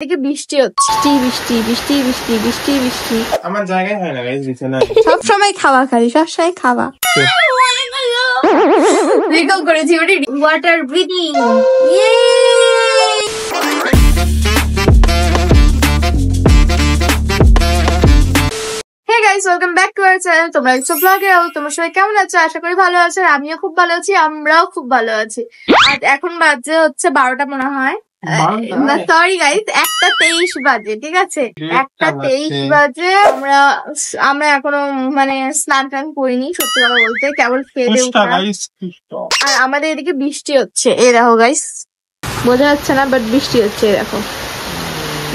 এদিকে বৃষ্টি হচ্ছে, বৃষ্টি বৃষ্টি বৃষ্টি বৃষ্টি বৃষ্টি। আমার জায়গায় হয় না গাইস বিছানায়। সব সময় খাওয়া খালি, সব সময় খাওয়া। রেকর্ড করেছি ওটা water breathing. Hey guys, welcome back to our channel. তোমরা একটা ব্লগে আছো, তোমরা সবাই কেমন আছো? আশা করি ভালো আছো। আমিও খুব ভালো আছি, আমরাও খুব ভালো আছি। আর এখন বাজে হচ্ছে 12টা মনে হয়। সরি গাইস, 1:23 বাজে, ঠিক আছে? 1:23 বাজে। আমরা এখনো মানে স্নান টান করিনি, সত্যি কথা বলতে, কেবল খেয়ে দিয়ে উঠলাম। আর আমাদের এদিকে বৃষ্টি হচ্ছে, এই দেখো গাইস, বোঝা যাচ্ছে না বাট বৃষ্টি হচ্ছে, দেখো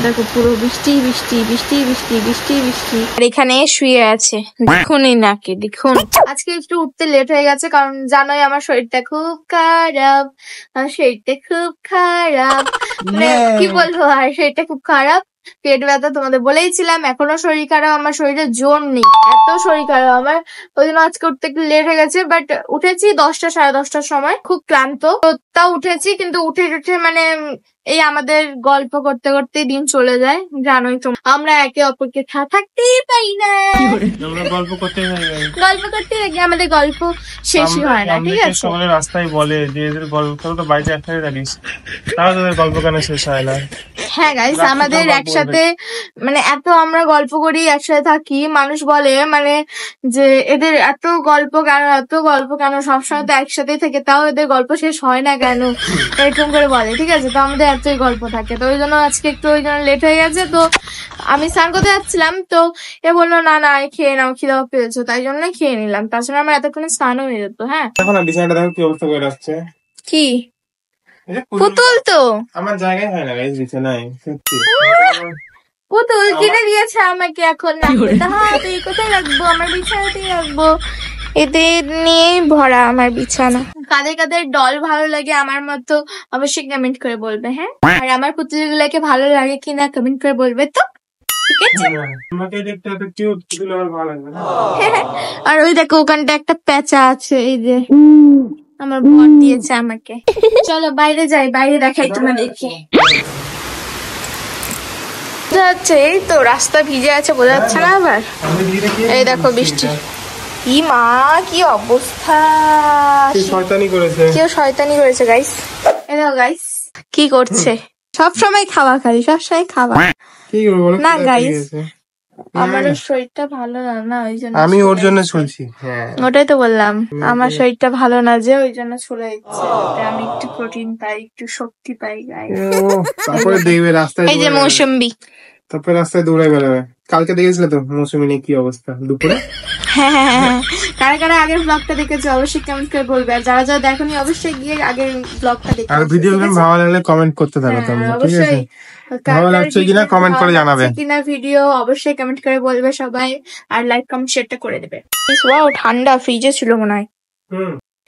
দেখো পুরো বৃষ্টি বৃষ্টি বৃষ্টি বৃষ্টি বৃষ্টি বৃষ্টি। আর এখানে শুয়ে আছে, দেখুন এই নাকে, দেখুন। আজকে একটু উঠতে লেট হয়ে গেছে, কারণ জানোই আমার শরীরটা খুব খারাপ, আমার শরীরটা খুব খারাপ, মানে কি বলবো, আর শরীরটা খুব খারাপ, পেট ব্যথা, তোমাদের বলেইছিলাম। এখনো শরীর খারাপ, আমার শরীরে জোর নেই, এত শরীর খারাপ আমার। ওই জন্য আজকে উঠতে একটু লেট হয়ে গেছে, বাট উঠেছি 10টা সাড়ে 10টার সময়, খুব ক্লান্ত তাও উঠেছি। কিন্তু উঠে মানে এই আমাদের গল্প করতে করতে দিন চলে যায়, জানোই তো, আমরা একে অপরকে থাকতেই পারি না, গল্প করতে থাকি, আমাদের গল্প শেষই হয় না, ঠিক আছে? সবাই রাস্তায় বলে যে এদের গল্প তো বাড়িতে একসাথে থাকিস, তাও তোদের গল্প কেন শেষ হয় না? হ্যাঁ গাইস, আমাদের একসাথে মানে এত আমরা গল্প করি, একসাথে থাকি, মানুষ বলে মানে যে এদের এত গল্প কেন সবসময় তো একসাথে থেকে, তাও এদের গল্প শেষ হয় না কেন, এরকম করে বলে, ঠিক আছে? তো আমাদের এতই গল্প থাকে, তো ওই জন্য আজকে একটু ওই জন্য লেট হয়ে গেছে। তো আমি স্নান করতে যাচ্ছিলাম, তো এ বললো না না খেয়ে নাও, খিদা পেয়েছো, তাই জন্য খেয়ে নিলাম, তাছাড়া আমার এতক্ষণে স্নানও হয়ে যেত। হ্যাঁ, এখন বিছানাটা দেখো কি অবস্থা করে রাখছে। কি পুতুল? তো আমার জায়গায় হয় না গাইস বিছানায়, সত্যি। পুতুল কিনে দিয়েছে আমাকে, এখন না তুই কোথায় রাখবো? আমার বিছানাতেই রাখবো, এদের নিয়েই ভরা আমার বিছানা। কাদের কাদের ডল ভালো লাগে আমার মতো অবশ্যই কমেন্ট করে বলবে, হ্যাঁ? আর আমার পুতুলগুলোকে ভালো লাগে কিনা কমেন্ট করে বলবে তো, ঠিক আছে? তোমাকে দেখতে এত কিউট, পুতুল আমার ভালো লাগে না। আর ওই দেখো ওখানটা একটা প্যাঁচা আছে, এই যে আমার বর দিয়েছে আমাকে। চলো বাইরে যাই, বাইরে দেখাই তোমাদেরকে। যাচ্ছে, এই তো রাস্তা ভিজে আছে, বোঝা যাচ্ছে না আবার? এই দেখো বৃষ্টি, ই মা কি অবস্থা, কেউ শয়তানি করেছে গাইস। এই দেখো গাইস কি করছে, সব সময় খাওয়া খালি, সব সময় খাওয়া। না গাইস, আমার শরীরটা ভালো না, ওই জন্য আমি ওর জন্য শুনছি। ওটাই তো বললাম, আমার শরীরটা ভালো না যে, ওই জন্য ছুড়ে দিচ্ছে, আমি একটু প্রোটিন পাই, একটু শক্তি পাই গাইস। তারপরে দেখবে রাস্তায়, এই যে মৌসুম্বি, তারপরে রাস্তায় দৌড়াই বেড়াবে। কালকে দেখেছিলে তো মৌসুমী নিয়ে কি অবস্থা দুপুরে? হ্যাঁ, কারা কারা আগের ব্লগটা দেখেছো অবশ্যই কমেন্ট করে বলবে, আর যারা যারা দেখোনি অবশ্যই গিয়ে আগের ব্লগটা দেখো। আর ভিডিওগুলো ভালো লাগলে কমেন্ট করতে থাকো তোমরা, ঠিক আছে? ভালো লাগছে কিনা কমেন্ট করে জানাবে, কিনা ভিডিও অবশ্যই কমেন্ট করে বলবে সবাই, আর লাইক কমেন্ট শেয়ারটা করে দেবে। ওয়াও ঠান্ডা, ফ্রিজে ছিল মনে হয়।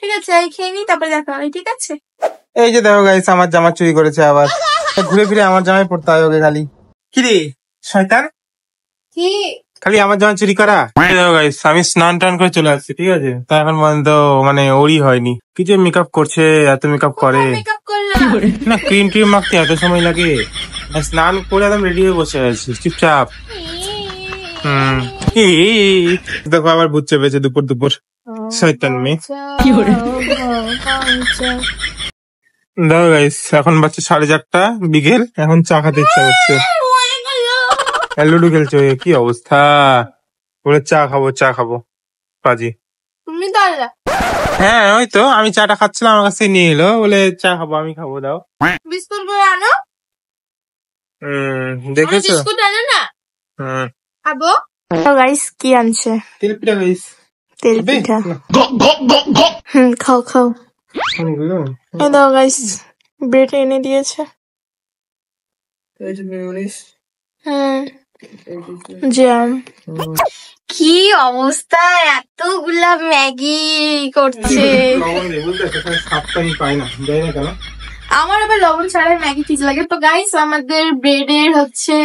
ঠিক আছে, খেয়ে নি, তারপরে দেখা হবে, ঠিক আছে? এই যে দেখো গাইস, আমার জামা চুরি করেছে আবার, ঘুরে ফিরে আমার জামাই পড়তে হয় ওকে খালি। কি রে শয়তান, কি খালি আমার জামা চুরি করা? দেখো গাইস, আমি স্নান টান করে চলে আসছি, ঠিক আছে? তা এখন পর্যন্ত মানে ওরই হয়নি, কি যে মেকআপ করছে, এত মেকআপ করে না, ক্রিম ট্রিম মাখতে এত সময় লাগে? স্নান করে একদম রেডি হয়ে বসে আছি চুপচাপ। দেখো আবার ভূত চেপেছে দুপুর দুপুর, শয়তান মেয়ে। দেখো গাইস, এখন বাচ্চা 4:30 বিকেল, এখন চা খেতে ইচ্ছা করছে, লুডো খেলছে, কি অবস্থা, বলে চা খাবো পাজি। তুমি তো হ্যাঁ ওই তো, আমি চাটা খাচ্ছিলাম, আমার কাছে নিয়ে এলো, বলে চা খাবো, আমি খাবো, দাও বিস্কুট করে আনো। দেখেছো? বিস্কুট আনো না, খাবো। গাইস কি আনছে? তেল পিঠা গাইস, তেল পিঠা। খাও খাও। এই দাও গাইস, ব্রেড এনে দিয়েছে। জ্যাম। কি অবস্থা, এতগুলা ম্যাগি করছে। আমার আবার লবণ ছাড়া ম্যাগি ঠিক লাগে। তো গাইস আমাদের ব্রেডের হচ্ছে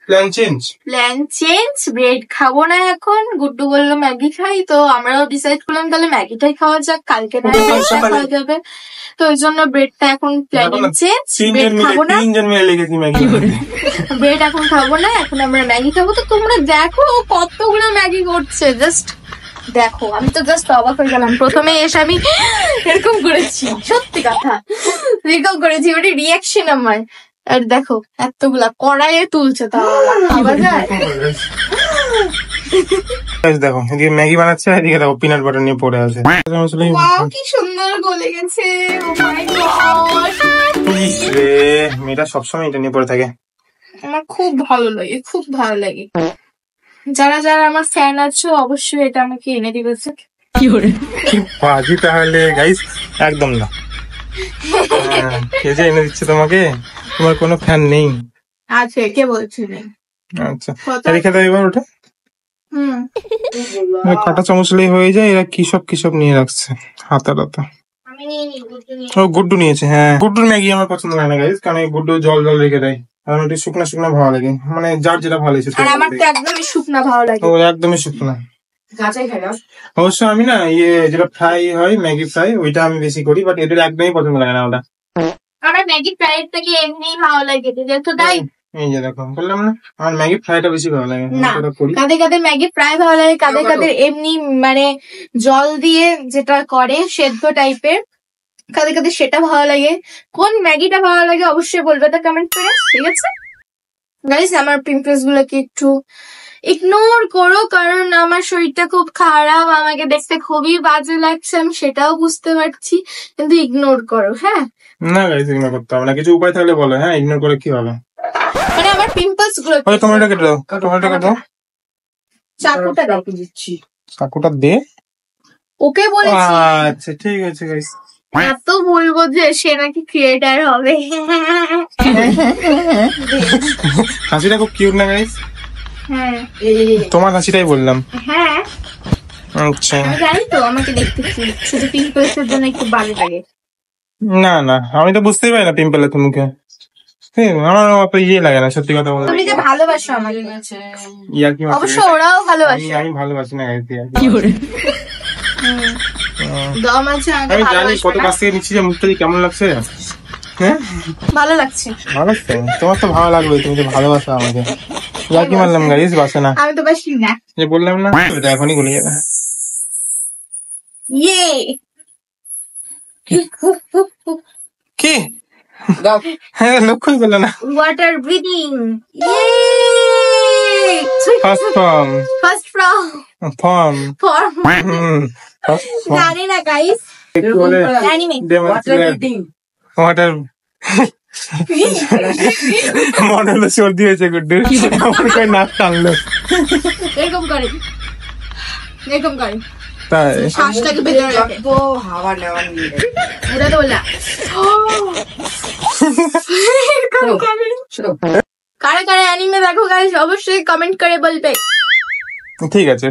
প্ল্যান চেঞ্জ। ব্রেড খাবো না এখন। গুড্ডু বললো ম্যাগি খাই, তো আমরাও ডিসাইড করলাম তাহলে ম্যাগিটাই খাওয়া যাক, কালকে না খাওয়া যাবে। তো ওই জন্য ব্রেডটা এখন প্ল্যানিং চেঞ্জ। ব্রেড খাবো না, 3 জন মিলে লেগেছি ম্যাগি। ব্রেড এখন খাবো না, এখন আমরা ম্যাগি খাবো। তো তোমরা দেখো কতগুলো ম্যাগি করছে, জাস্ট দেখো। আমি তো জাস্ট অবাক হয়ে গেলাম, প্রথমে এসে আমি এরকম করেছি, সত্যি কথা এরকম করেছি, ওটা রিয়াকশন আমার। আর দেখো এতগুলা কড়াইয়ে তুলছে, তাও খাওয়া যায়। দেখো এদিকে ম্যাগি বানাচ্ছে, এদিকে দেখো পিনাট বাটার নিয়ে পড়ে আছে। ওয়াও কি সুন্দর গলে গেছে, ও মাই গড। মেয়েটা সবসময় এটা নিয়ে পড়ে থাকে। আমার খুব ভালো লাগে, খুব ভালো লাগে। যারা যারা আমার ফ্যান আছো অবশ্যই এটা আমাকে এনে দিবে। কি বাজি তাহলে গাইস, একদম না। কে যে এনে দিচ্ছে তোমাকে? তোমার কোনো ফ্যান নেই? আছে, কে বলছিলেন? আচ্ছা রেখে দাও এবার ওটা। কাটা চামচলেই হয়ে যায়। এরা কি সব নিয়ে রাখছে হাতা। ও গুড্ডু নিয়েছে, হ্যাঁ। গুড্ডুর ম্যাগি আমার পছন্দ হয় না গাইস, কারণ গুড্ডু জল রেখে দেয়। আর ওটা শুকনা ভালো লাগে, মানে যার যেটা ভালো লাগে। আর আমার তো একদমই শুকনা ভালো লাগে। ও একদমই শুকনা। অবশ্য আমি না যেটা ফ্রাই হয় ম্যাগি ফ্রাই, ওইটা আমি বেশি করি, বাট এদের একদমই পছন্দ লাগে না ওটা। আমার ম্যাগি ফ্রাইড থেকে এমনি ভালো লাগে, তো তাই। এই যে দেখো বললাম না, আমার ম্যাগি ফ্রাইটা বেশি ভালো লাগে। কাদের ম্যাগি ফ্রাই ভালো লাগে, কাদের এমনি মানে জল দিয়ে যেটা করে সেদ্ধ টাইপের, কাদের সেটা ভালো লাগে। কোন ম্যাগিটা ভালো লাগে অবশ্যই বলবে তো কমেন্ট করে, ঠিক আছে গাইস? আমার পিম্পলস গুলোকে একটু ইগনোর করো, কারণ আমার শরীরটা খুব খারাপ, আমাকে দেখতে খুবই বাজে লাগছে, আমি সেটাও বুঝতে পারছি, কিন্তু ইগনোর করো। হ্যাঁ না গাইস, ইগনোর করতে হবে না, কিছু উপায় থাকলে বলো। হ্যাঁ ইগনোর করে কি হবে? মানে আমার পিম্পলস গুলো। টমেটো কেটে দাও। চাকুটা দে। ওকে বলেছি। আচ্ছা ঠিক আছে গাইস। এত বলবো যে সে নাকি ক্রিয়েটার হবে। হাসিটা খুব কিউট না গাইস? হ্যাঁ তোমার হাসিটাই বললাম। হ্যাঁ আচ্ছা আমি জানি তো, আমাকে দেখতে শুধু পিম্পলস এর জন্য একটু বাজে লাগে। না আমি তো বুঝতেই পারি না পিম্পল এর মুখে। আমার অত লাগে না, সত্যি কথা বলতে। তুমি যে ভালোবাসো আমাকে, অবশ্য ওরাও ভালোবাসে। আমি ভালোবাসি না গাইস। দম আছে, আমি জানি কত কাছ থেকে নিচ্ছি, যে মুখটা কেমন লাগছে। হ্যাঁ ভালো লাগছে। তোমার তো ভালো লাগবে, তুমি তো ভালোবাসো আমাকে। কি মারলাম গাইস, বাসে না। আমি তো বাসি না, যে বললাম না, এটা এখনই গলে যাবে। ইয়ে কি হ্যাঁ লক্ষ্যই করলো না। Water breathing. ফার্স্ট ফর্ম জানি না গাইস, ওয়াটার মনে হলো সর্দি হয়েছে গুড্ডুর, নাক টানলো। এরকম করে তাই শ্বাসটাকে ভেতরে রাখে, তো হাওয়া নেওয়া নিয়ে ওটা তো বললা। কারা অ্যানিমে দেখো গাইস, অবশ্যই কমেন্ট করে বলবে। ঠিক আছে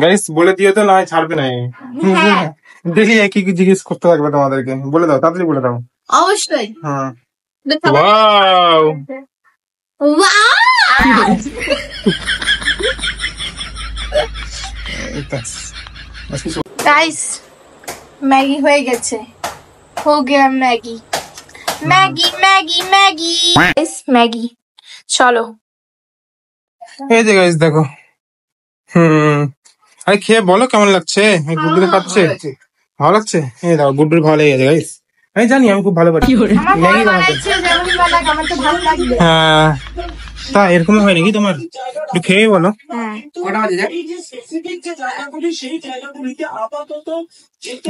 গাইস, বলে দিও তো, না ছাড়বে না। ডেলি একই জিজ্ঞেস করতে থাকবে তোমাদেরকে, বলে দাও, তাড়াতাড়ি বলে দাও। অবশ্যই। হ্যাঁ ওয়াও গাইস, ম্যাগি হয়ে গেছে, হো গিয়া ম্যাগি। ম্যাগি চলো। এই যে গাইস দেখো। আরে খেয়ে বলো কেমন লাগছে। গুড্ডু খাচ্ছে, ভালো লাগছে। এই দাও, গুড্ডুর ভালো লেগে গেছে গাইস। আমি জানি, আমি খুব ভালো পারি ম্যাগি বানাতে। হ্যাঁ তা এরকম হয় নাকি তোমার? একটু খেয়ে বলো।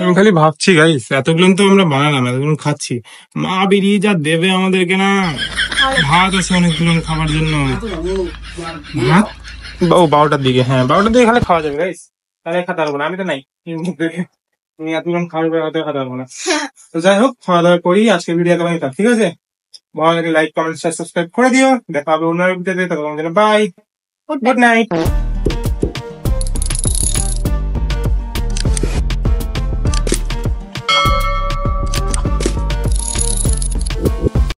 আমি খালি ভাবছি গাইস, এতগুলো তো আমরা বানালাম, এতগুলো খাচ্ছি, মা বেরিয়ে যা দেবে আমাদেরকে না। ভাত আছে অনেকগুলো খাবার জন্য। ভাত 12টার দিকে, হ্যাঁ 12টার দিকে খালে খাওয়া যাবে গাইস। তাহলে খেতে পারবো না, আমি তো নাই। তুমি এতগুলো খাওয়ার পরে খেতে পারবো না। তো যাই হোক, খাওয়া দাওয়া করি, আজকে ভিডিও একেবারে ঠিক আছে। ভালো লাগে লাইক কমেন্ট সাবস্ক্রাইব করে দিও। দেখা হবে অন্য ভিডিওতে, ততক্ষণ বাই, গুড নাইট।